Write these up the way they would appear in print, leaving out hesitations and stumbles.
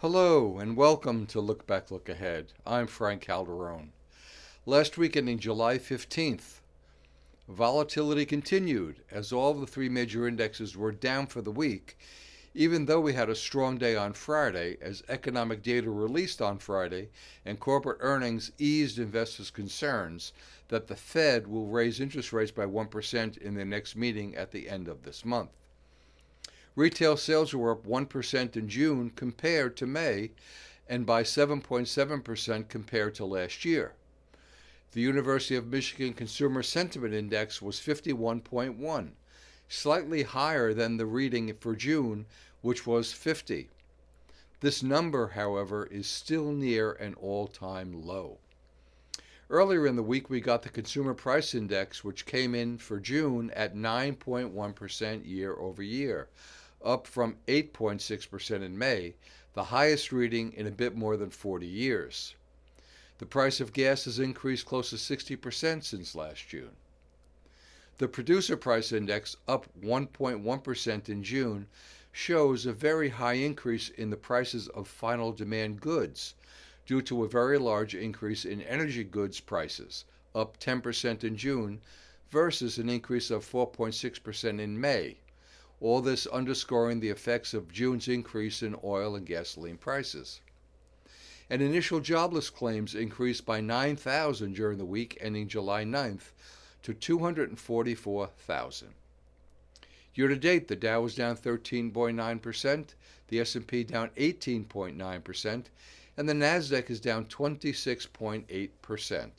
Hello and welcome to Look Back, Look Ahead. I'm Frank Calderone. Last week ending July 15th, volatility continued as all of the three major indexes were down for the week, even though we had a strong day on Friday as economic data released on Friday and corporate earnings eased investors' concerns that the Fed will raise interest rates by 1% in their next meeting at the end of this month. Retail sales were up 1% in June compared to May and by 7.7% compared to last year. The University of Michigan Consumer Sentiment Index was 51.1, slightly higher than the reading for June, which was 50. This number, however, is still near an all-time low. Earlier in the week, we got the Consumer Price Index, which came in for June at 9.1% year over year, up from 8.6% in May, the highest reading in a bit more than 40 years. The price of gas has increased close to 60% since last June. The Producer Price Index, up 1.1% in June, shows a very high increase in the prices of final demand goods due to a very large increase in energy goods prices, up 10% in June versus an increase of 4.6% in May. All this underscoring the effects of June's increase in oil and gasoline prices. And initial jobless claims increased by 9,000 during the week ending July 9th to 244,000. Year to date, the Dow was down 13.9%, the S&P down 18.9%, and the Nasdaq is down 26.8%.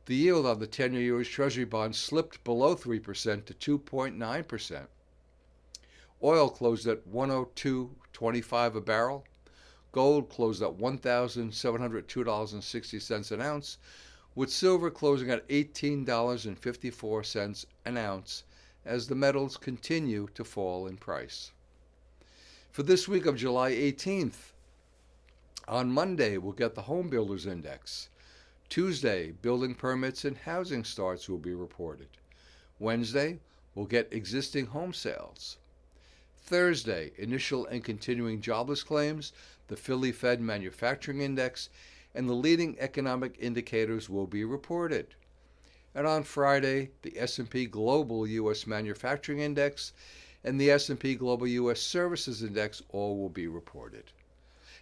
The yield on the 10-year U.S. Treasury bond slipped below 3% to 2.9%. Oil closed at $102.25 a barrel. Gold closed at $1,702.60 an ounce, with silver closing at $18.54 an ounce as the metals continue to fall in price. For this week of July 18th, on Monday, we'll get the Home Builders Index. Tuesday, building permits and housing starts will be reported. Wednesday, we'll get existing home sales. Thursday, initial and continuing jobless claims, the Philly Fed Manufacturing Index, and the leading economic indicators will be reported. And on Friday, the S&P Global U.S. Manufacturing Index and the S&P Global U.S. Services Index all will be reported.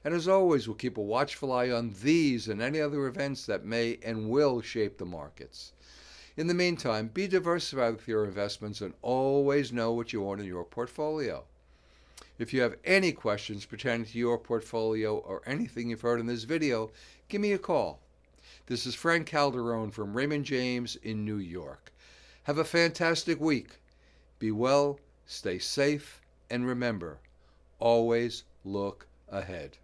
And as always, we'll keep a watchful eye on these and any other events that may and will shape the markets. In the meantime, be diversified with your investments and always know what you own in your portfolio. If you have any questions pertaining to your portfolio or anything you've heard in this video, give me a call. This is Frank Calderone from Raymond James in New York. Have a fantastic week. Be well, stay safe, and remember, always look ahead.